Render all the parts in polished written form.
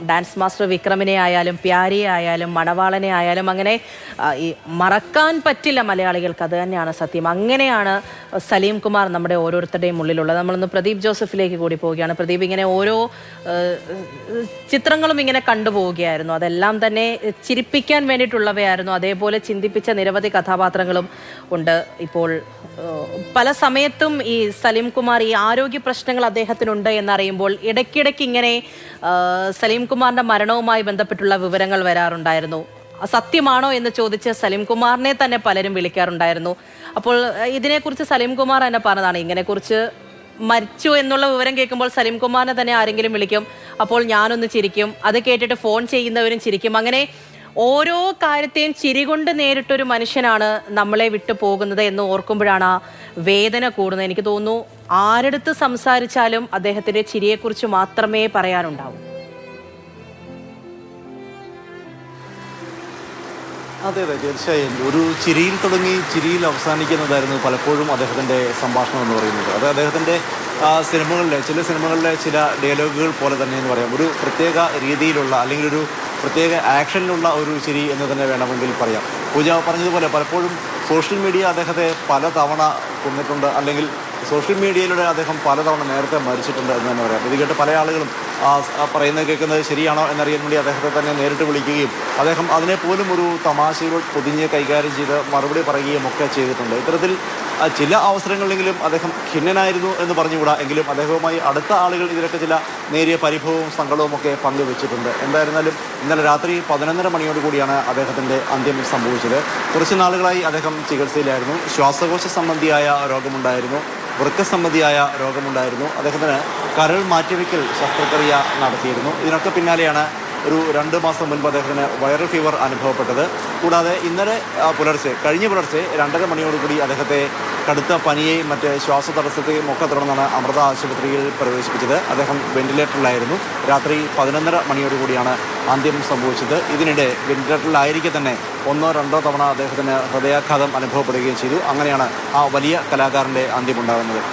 Dance master വിക്രമിനെ ആയാലും പ്യാരിയെ ആയാലും മണവാളനെ ആയാലും അങ്ങനെ ഈ മറക്കാൻ പറ്റില്ല മലയാളികൾക്ക്. അത് തന്നെയാണ് സത്യം. അങ്ങനെയാണ് സലീം കുമാർ നമ്മുടെ ഓരോരുത്തരുടെയും ഉള്ളിലുള്ളത്. നമ്മളൊന്ന് പ്രദീപ് ജോസഫിലേക്ക് കൂടി പോവുകയാണ്. പ്രദീപ്, ഇങ്ങനെ ഓരോ ചിത്രങ്ങളും ഇങ്ങനെ കണ്ടുപോവുകയായിരുന്നു. അതെല്ലാം തന്നെ ചിരിപ്പിക്കാൻ വേണ്ടിയിട്ടുള്ളവയായിരുന്നു. അതേപോലെ ചിന്തിപ്പിച്ച നിരവധി കഥാപാത്രങ്ങളും ഉണ്ട്. ഇപ്പോൾ പല സമയത്തും ഈ സലീം കുമാർ ഈ ആരോഗ്യ പ്രശ്നങ്ങൾ അദ്ദേഹത്തിനുണ്ട് എന്നറിയുമ്പോൾ ഇടയ്ക്കിടയ്ക്ക് ഇങ്ങനെ സലീം കുമാറിന്റെ മരണവുമായി ബന്ധപ്പെട്ടുള്ള വിവരങ്ങൾ വരാറുണ്ടായിരുന്നു. സത്യമാണോ എന്ന് ചോദിച്ച് സലീം കുമാറിനെ തന്നെ പലരും വിളിക്കാറുണ്ടായിരുന്നു. അപ്പോൾ ഇതിനെക്കുറിച്ച് സലീം കുമാർ തന്നെ പറഞ്ഞതാണ്, ഇങ്ങനെക്കുറിച്ച് മരിച്ചു എന്നുള്ള വിവരം കേൾക്കുമ്പോൾ സലീം കുമാറിനെ തന്നെ ആരെങ്കിലും വിളിക്കും, അപ്പോൾ ഞാനൊന്ന് ചിരിക്കും, അത് കേട്ടിട്ട് ഫോൺ ചെയ്യുന്നവരും ചിരിക്കും. അങ്ങനെ ഓരോ കാര്യത്തെയും ചിരികൊണ്ട് നേരിട്ടൊരു മനുഷ്യനാണ് നമ്മളെ വിട്ടു പോകുന്നത് എന്ന് ഓർക്കുമ്പോഴാണ് ആ വേദന കൂടുന്നത്. എനിക്ക് തോന്നുന്നു ആരെടുത്ത് സംസാരിച്ചാലും അദ്ദേഹത്തിന്റെ ചിരിയെക്കുറിച്ച് മാത്രമേ പറയാനുണ്ടാവൂ. അതെ അതെ, തീർച്ചയായും ഒരു ചിരിയിൽ തുടങ്ങി ചിരിയിൽ അവസാനിക്കുന്നതായിരുന്നു പലപ്പോഴും അദ്ദേഹത്തിൻ്റെ സംഭാഷണം എന്ന് പറയുന്നത്. അത് അദ്ദേഹത്തിൻ്റെ ചില സിനിമകളിലെ ചില ഡയലോഗുകൾ പോലെ തന്നെ എന്ന് പറയാം. ഒരു പ്രത്യേക രീതിയിലുള്ള അല്ലെങ്കിൽ ഒരു പ്രത്യേക ആക്ഷനിലുള്ള ഒരു ചിരി എന്ന് തന്നെ വേണമെങ്കിൽ പറയാം. പൂജ പറഞ്ഞതുപോലെ പലപ്പോഴും സോഷ്യൽ മീഡിയ അദ്ദേഹത്തെ പലതവണ കൊന്നിട്ടുണ്ട്, അല്ലെങ്കിൽ സോഷ്യൽ മീഡിയയിലൂടെ അദ്ദേഹം പലതവണ നേരത്തെ മരിച്ചിട്ടുണ്ട് എന്ന് തന്നെ പറയാം. ഇത് കേട്ട് പല ആളുകളും പറയുന്നത് കേൾക്കുന്നത് ശരിയാണോ എന്നറിയാൻ വേണ്ടി അദ്ദേഹത്തെ തന്നെ നേരിട്ട് വിളിക്കുകയും അദ്ദേഹം അതിനെപ്പോലും ഒരു തമാശയിൽ പൊതിഞ്ഞ് കൈകാര്യം ചെയ്ത് മറുപടി പറയുകയും ഒക്കെ ചെയ്തിട്ടുണ്ട്. ഇത്തരത്തിൽ ചില അവസരങ്ങളിലെങ്കിലും അദ്ദേഹം ഖിന്നനായിരുന്നു എന്ന് പറഞ്ഞുകൂടാ, എങ്കിലും അദ്ദേഹവുമായി അടുത്ത ആളുകൾ ഇതിലൊക്കെ ചില നേരിയ പരിഭവവും സങ്കടവും ഒക്കെ പങ്കുവെച്ചിട്ടുണ്ട്. എന്തായിരുന്നാലും ഇന്നലെ രാത്രി 11:30 മണിയോടുകൂടിയാണ് അദ്ദേഹത്തിൻ്റെ അന്ത്യം സംഭവിച്ചത്. കുറച്ച് നാളുകളായി അദ്ദേഹം ചികിത്സയിലായിരുന്നു. ശ്വാസകോശ സംബന്ധിയായ രോഗമുണ്ടായിരുന്നു, വൃക്ക സംബന്ധിയായ രോഗമുണ്ടായിരുന്നു. അദ്ദേഹത്തിന് കരൾ മാറ്റിവെക്കൽ ശസ്ത്രക്രിയ നടത്തിയിരുന്നു. ഇതിനൊക്കെ പിന്നാലെയാണ് ഒരു 2 മാസം മുൻപ് അദ്ദേഹത്തിന് വൈറൽ ഫീവർ അനുഭവപ്പെട്ടത്. കൂടാതെ ഇന്നലെ കഴിഞ്ഞ പുലർച്ചെ 2:30 മണിയോടുകൂടി അദ്ദേഹത്തെ കടുത്ത പനിയെയും മറ്റ് ശ്വാസതടസ്സത്തെയും ഒക്കെ തുടർന്നാണ് അമൃത ആശുപത്രിയിൽ പ്രവേശിപ്പിച്ചത്. അദ്ദേഹം വെന്റിലേറ്ററിലായിരുന്നു. രാത്രി 11:30 മണിയോടുകൂടിയാണ് അന്ത്യം സംഭവിച്ചത്. ഇതിനിടെ വെന്റിലേറ്ററിലായിരിക്കെ തന്നെ 1-2 തവണ അദ്ദേഹത്തിന് ഹൃദയാഘാതം അനുഭവപ്പെടുകയും ചെയ്തു. അങ്ങനെയാണ് ആ വലിയ കലാകാരൻ്റെ അന്ത്യമുണ്ടാകുന്നത്.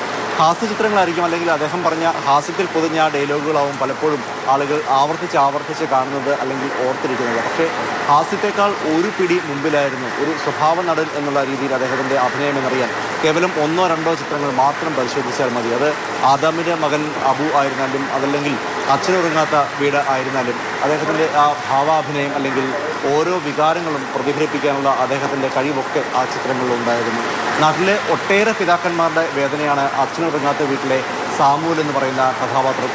ഹാസ്യചിത്രങ്ങളായിരിക്കും, അല്ലെങ്കിൽ അദ്ദേഹം പറഞ്ഞ ഹാസ്യത്തിൽ പൊതിഞ്ഞ ഡയലോഗുകളാവും പലപ്പോഴും ആളുകൾ ആവർത്തിച്ച് കാണുന്നത് അല്ലെങ്കിൽ ഓർത്തിരിക്കുന്നത്. പക്ഷേ ഹാസ്യത്തെക്കാൾ ഒരു പിടി മുമ്പിലായിരുന്നു ഒരു സ്വഭാവ നടൻ എന്നുള്ള രീതിയിൽ അദ്ദേഹത്തിൻ്റെ അഭിനയം എന്നറിയാൻ കേവലം 1-2 ചിത്രങ്ങൾ മാത്രം പരിശോധിച്ചാൽ മതി. അത് ആദാമിൻ്റെ മകൻ അബു ആയിരുന്നാലും അതല്ലെങ്കിൽ അച്ഛനുറങ്ങാത്ത വീട് ആയിരുന്നാലും അദ്ദേഹത്തിൻ്റെ ആ ഭാവാഭിനയം അല്ലെങ്കിൽ ഓരോ വികാരങ്ങളും പ്രതിഫലിപ്പിക്കാനുള്ള അദ്ദേഹത്തിൻ്റെ കഴിവൊക്കെ ആ ചിത്രങ്ങളിൽ ഉണ്ടായിരുന്നു. നാട്ടിലെ ഒട്ടേറെ പിതാക്കന്മാരുടെ വേദനയാണ് അച്ഛനുറങ്ങാത്ത വീട്ടിലെ സാമൂൽ എന്ന് പറയുന്ന കഥാപാത്രം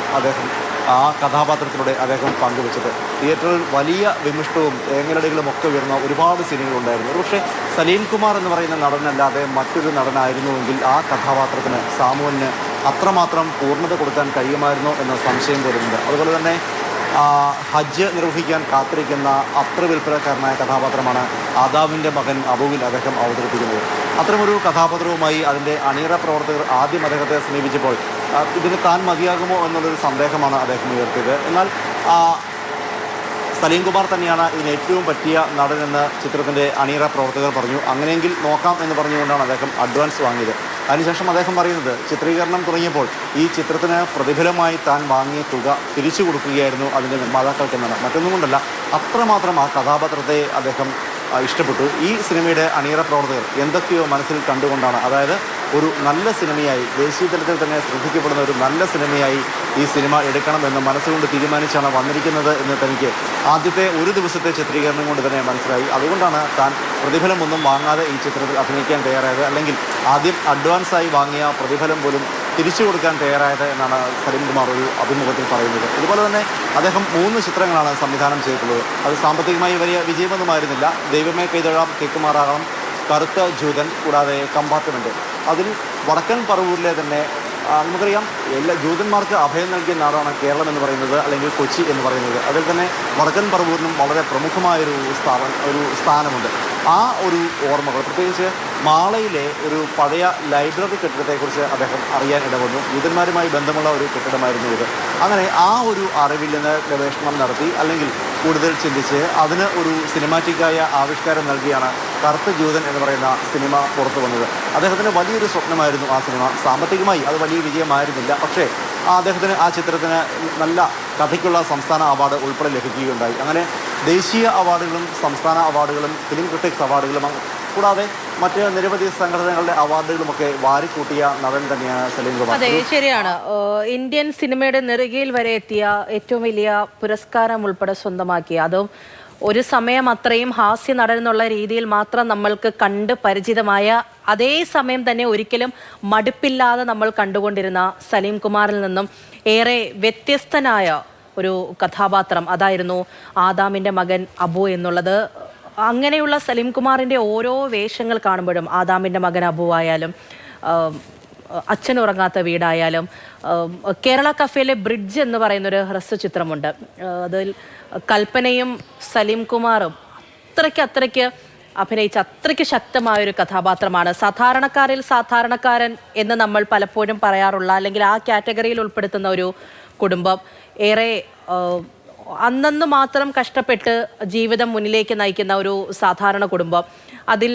ആ കഥാപാത്രത്തിലൂടെ അദ്ദേഹം പങ്കുവെച്ചത്. തിയേറ്ററിൽ വലിയ വിമിഷ്ടവും തേങ്ങലടികളും ഒക്കെ വരുന്ന ഒരുപാട് സീനുകളുണ്ടായിരുന്നു. പക്ഷേ സലീം കുമാർ എന്ന് പറയുന്ന നടനല്ലാതെ മറ്റൊരു നടനായിരുന്നുവെങ്കിൽ ആ കഥാപാത്രത്തിന് സാമൂലിന് അത്രമാത്രം പൂർണ്ണത കൊടുക്കാൻ കഴിയുമായിരുന്നോ എന്ന സംശയം പോലുമുണ്ട്. അതുപോലെ തന്നെ ഹജ്ജ് നിർവഹിക്കാൻ കാത്തിരിക്കുന്ന അത്ര വിൽപ്പനക്കാരനായ കഥാപാത്രമാണ് ആദാമിൻ്റെ മകൻ അബുവിൽ അദ്ദേഹം അവതരിപ്പിക്കുന്നത്. അത്തരമൊരു കഥാപാത്രവുമായി അതിൻ്റെ അണിയറ പ്രവർത്തകർ ആദ്യം അദ്ദേഹത്തെ സമീപിച്ചപ്പോൾ ഇതിന് താൻ മതിയാകുമോ എന്നുള്ളൊരു സന്ദേഹമാണ് അദ്ദേഹം ഉയർത്തിയത്. എന്നാൽ സലീം കുമാർ തന്നെയാണ് ഇതിന് ഏറ്റവും പറ്റിയ നടനെന്ന് ചിത്രത്തിൻ്റെ അണിയറ പ്രവർത്തകർ പറഞ്ഞു. അങ്ങനെയെങ്കിൽ നോക്കാം എന്ന് പറഞ്ഞുകൊണ്ടാണ് അദ്ദേഹം അഡ്വാൻസ് വാങ്ങിയത്. അതിനുശേഷം അദ്ദേഹം പറയുന്നത് ചിത്രീകരണം തുടങ്ങിയപ്പോൾ ഈ ചിത്രത്തിന് പ്രതിഫലമായി താൻ വാങ്ങിയ തുക തിരിച്ചു കൊടുക്കുകയായിരുന്നു അതിൻ്റെ നിർമ്മാതാക്കൾക്കെന്നാണ്. മറ്റൊന്നും കൊണ്ടല്ല, അത്രമാത്രം ആ കഥാപാത്രത്തെ അദ്ദേഹം ഇഷ്ടപ്പെട്ടു. ഈ സിനിമയുടെ അണിയറ പ്രവർത്തകർ എന്തൊക്കെയോ മനസ്സിൽ കണ്ടുകൊണ്ടാണ്, അതായത് ഒരു നല്ല സിനിമയായി ദേശീയ തലത്തിൽ തന്നെ ശ്രദ്ധിക്കപ്പെടുന്ന ഒരു നല്ല സിനിമയായി ഈ സിനിമ എടുക്കണമെന്ന് മനസ്സുകൊണ്ട് തീരുമാനിച്ചാണ് വന്നിരിക്കുന്നത് എന്ന് തനിക്ക് ആദ്യത്തെ ഒരു ദിവസത്തെ ചിത്രീകരണം കൊണ്ട് തന്നെ മനസ്സിലായി. അതുകൊണ്ടാണ് താൻ പ്രതിഫലമൊന്നും വാങ്ങാതെ ഈ ചിത്രത്തിൽ അഭിനയിക്കാൻ തയ്യാറായത്, അല്ലെങ്കിൽ ആദ്യം അഡ്വാൻസായി വാങ്ങിയ പ്രതിഫലം പോലും തിരിച്ചു കൊടുക്കാൻ തയ്യാറായത് എന്നാണ് സലീം കുമാർ ഒരു അഭിമുഖത്തിൽ പറയുന്നത്. ഇതുപോലെ തന്നെ അദ്ദേഹം 3 ചിത്രങ്ങളാണ് സംവിധാനം ചെയ്തിട്ടുള്ളത്. അത് സാമ്പത്തികമായി വലിയ വിജയമൊന്നുമായിരുന്നില്ല. ദൈവമേ കൈതൊഴാം, കേക്കുമാറാകണം, കറുത്ത ജൂതൻ, കൂടാതെ കമ്പാർട്ട്മെൻറ്റ്. അതിൽ വടക്കൻ പറവൂരിലെ തന്നെ നമുക്കറിയാം എല്ലാ ജൂതന്മാർക്ക് അഭയം നൽകിയ നാടാണ് കേരളം എന്ന് പറയുന്നത്, അല്ലെങ്കിൽ കൊച്ചി എന്ന് പറയുന്നത്. അതിൽ തന്നെ വടക്കൻ പറവൂരിനും വളരെ പ്രമുഖമായൊരു സ്ഥാനമുണ്ട്. ആ ഒരു ഓർമ്മകൾ, പ്രത്യേകിച്ച് മാളയിലെ ഒരു പഴയ ലൈബ്രറി കെട്ടിടത്തെക്കുറിച്ച് അദ്ദേഹം അറിയാൻ ഇടവന്നു. ജൂതന്മാരുമായി ബന്ധമുള്ള ഒരു കെട്ടിടമായിരുന്നു ഇത്. അങ്ങനെ ആ ഒരു അറിവിൽ നിന്ന് ഗവേഷണം നടത്തി, അല്ലെങ്കിൽ കൂടുതൽ ചിന്തിച്ച് അതിന് ഒരു സിനിമാറ്റിക്കായ ആവിഷ്കാരം നൽകിയാണ് കറുത്ത ജൂതൻ എന്ന് പറയുന്ന സിനിമ പുറത്തു വന്നത്. അദ്ദേഹത്തിന് വലിയൊരു സ്വപ്നമായിരുന്നു ആ സിനിമ. സാമ്പത്തികമായി അത് വലിയ വിജയമായിരുന്നില്ല, പക്ഷേ അദ്ദേഹത്തിന് ആ ചിത്രത്തിന് നല്ല കഥയ്ക്കുള്ള സംസ്ഥാന അവാർഡ് ഉൾപ്പെടെ ലഭിക്കുകയുണ്ടായി. അങ്ങനെ ദേശീയ അവാർഡുകളും സംസ്ഥാന അവാർഡുകളും ഫിലിം ക്രിട്ടിക്സ് അവാർഡുകളും കൂടാതെ മറ്റ് നിരവധി സംഘടനകളുടെ അവാർഡുകളുമൊക്കെ വാരിക്കൂട്ടിയ നടൻ തന്നെയാണ് സലീം കുമാർ. അതെ, ശരിയാണ്. ഇന്ത്യൻ സിനിമയുടെ നെറുകയിൽ വരെ എത്തിയ ഏറ്റവും വലിയ പുരസ്കാരം ഉൾപ്പെടെ സ്വന്തമാക്കിയ, അതും ഒരു സമയം അത്രയും ഹാസ്യ നടൻ എന്നുള്ള രീതിയിൽ മാത്രം നമ്മൾക്ക് കണ്ട് പരിചിതമായ, അതേ സമയം തന്നെ ഒരിക്കലും മടുപ്പില്ലാതെ നമ്മൾ കണ്ടുകൊണ്ടിരുന്ന സലീം കുമാറിൽ നിന്നും ഏറെ വ്യത്യസ്തനായ ഒരു കഥാപാത്രം അതായിരുന്നു ആദാമിൻ്റെ മകൻ അബു എന്നുള്ളത്. അങ്ങനെയുള്ള സലീം കുമാറിൻ്റെ ഓരോ വേഷങ്ങൾ കാണുമ്പോഴും, ആദാമിൻ്റെ മകൻ അബു ആയാലും, അച്ഛൻ ഉറങ്ങാത്ത വീടായാലും, കേരള കഫേയിലെ ബ്രിഡ്ജ് എന്ന് പറയുന്നൊരു ഹ്രസ്വചിത്രമുണ്ട്. അതിൽ കൽപ്പനയും സലീം കുമാറും അത്രയ്ക്ക് അഭിനയിച്ച അത്രയ്ക്ക് ശക്തമായൊരു കഥാപാത്രമാണ്. സാധാരണക്കാരിൽ സാധാരണക്കാരൻ എന്ന് നമ്മൾ പലപ്പോഴും പറയാറുള്ള, അല്ലെങ്കിൽ ആ കാറ്റഗറിയിൽ ഉൾപ്പെടുത്തുന്ന ഒരു കുടുംബം, ഏറെ അന്നന്ന് മാത്രം കഷ്ടപ്പെട്ട് ജീവിതം മുന്നിലേക്ക് നയിക്കുന്ന ഒരു സാധാരണ കുടുംബം. അതിൽ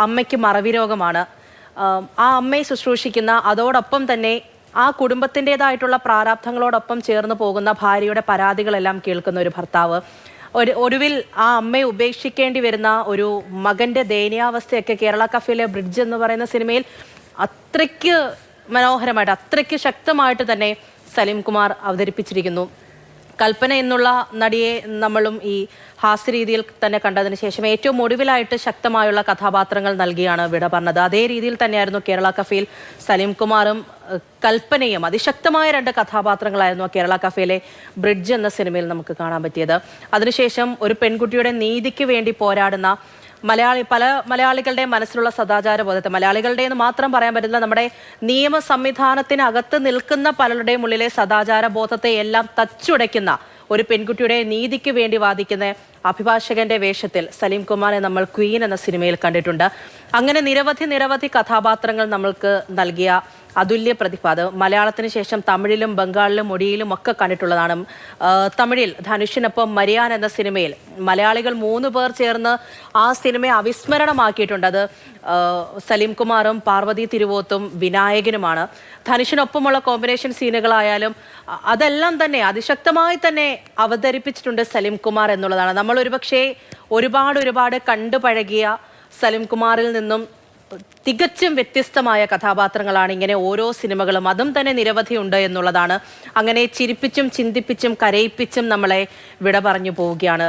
അമ്മയ്ക്ക് മറവി രോഗമാണ്. ആ അമ്മയെ ശുശ്രൂഷിക്കുന്ന, അതോടൊപ്പം തന്നെ ആ കുടുംബത്തിൻ്റെതായിട്ടുള്ള പ്രാരാബ്ധങ്ങളോടൊപ്പം ചേർന്ന് പോകുന്ന ഭാര്യയുടെ പരാതികളെല്ലാം കേൾക്കുന്ന ഒരു ഭർത്താവ്, ഒടുവിൽ ആ അമ്മയെ ഉപേക്ഷിക്കേണ്ടി വരുന്ന ഒരു മകൻ്റെ ദയനീയാവസ്ഥയൊക്കെ കേരള കഫേയിലെ ബ്രിഡ്ജ് എന്ന് പറയുന്ന സിനിമയിൽ അത്രയ്ക്ക് മനോഹരമായിട്ട്, അത്രയ്ക്ക് ശക്തമായിട്ട് തന്നെ സലീം കുമാർ അവതരിപ്പിച്ചിരിക്കുന്നു. കൽപ്പന എന്നുള്ള നടിയെ നമ്മളും ഈ ഹാസ്യരീതിയിൽ തന്നെ കണ്ടതിന് ശേഷം ഏറ്റവും ഒടുവിലായിട്ട് ശക്തമായുള്ള കഥാപാത്രങ്ങൾ നൽകിയാണ് വിട പറഞ്ഞത്. അതേ രീതിയിൽ തന്നെയായിരുന്നു കേരള കഫേയിൽ സലീം കുമാറും കൽപ്പനയും അതിശക്തമായ രണ്ട് കഥാപാത്രങ്ങളായിരുന്നു കേരള കഫേയിലെ ബ്രിഡ്ജ് എന്ന സിനിമയിൽ നമുക്ക് കാണാൻ പറ്റിയത്. അതിനുശേഷം ഒരു പെൺകുട്ടിയുടെ നീതിക്ക് വേണ്ടി പോരാടുന്ന പല മലയാളികളുടെ മനസ്സിലുള്ള സദാചാര ബോധത്തെ, മലയാളികളുടെ എന്ന് മാത്രം പറയാൻ പറ്റില്ല, നമ്മുടെ നിയമ സംവിധാനത്തിനകത്ത് നിൽക്കുന്ന പലരുടെയും ഉള്ളിലെ സദാചാര ബോധത്തെ എല്ലാം തച്ചുടയ്ക്കുന്ന ഒരു പെൺകുട്ടിയുടെ നീതിക്ക് വേണ്ടി വാദിക്കുന്ന അഭിഭാഷകന്റെ വേഷത്തിൽ സലീം കുമാറിനെ നമ്മൾ ക്വീൻ എന്ന സിനിമയിൽ കണ്ടിട്ടുണ്ട്. അങ്ങനെ നിരവധി കഥാപാത്രങ്ങൾ നമ്മൾക്ക് നൽകിയ അതുല്യ പ്രതിഭ. അത് മലയാളത്തിന് ശേഷം തമിഴിലും ബംഗാളിലും ഒഡിയയിലും ഒക്കെ കണ്ടിട്ടുള്ളതാണ്. തമിഴിൽ ധനുഷിനൊപ്പം മരിയാൻ എന്ന സിനിമയിൽ മലയാളികൾ 3 പേർ ചേർന്ന് ആ സിനിമയെ അവിസ്മരണമാക്കിയിട്ടുണ്ട്. അത് സലീം കുമാറും പാർവതി തിരുവോത്തും വിനായകനുമാണ്. ധനുഷിനൊപ്പമുള്ള കോമ്പിനേഷൻ സീനുകളായാലും അതെല്ലാം തന്നെ അതിശക്തമായി തന്നെ അവതരിപ്പിച്ചിട്ടുണ്ട് സലീം കുമാർ എന്നുള്ളതാണ്. നമ്മൾ ഒരുപാട് കണ്ടുപഴകിയ സലീം കുമാറിൽ നിന്നും തികച്ചും വ്യത്യസ്തമായ കഥാപാത്രങ്ങളാണ് ഇങ്ങനെ ഓരോ സിനിമകളും, അതും തന്നെ നിരവധിയുണ്ട് എന്നുള്ളതാണ്. അങ്ങനെ ചിരിപ്പിച്ചും ചിന്തിപ്പിച്ചും കരയിപ്പിച്ചും നമ്മളെ വിട പറഞ്ഞു പോവുകയാണ്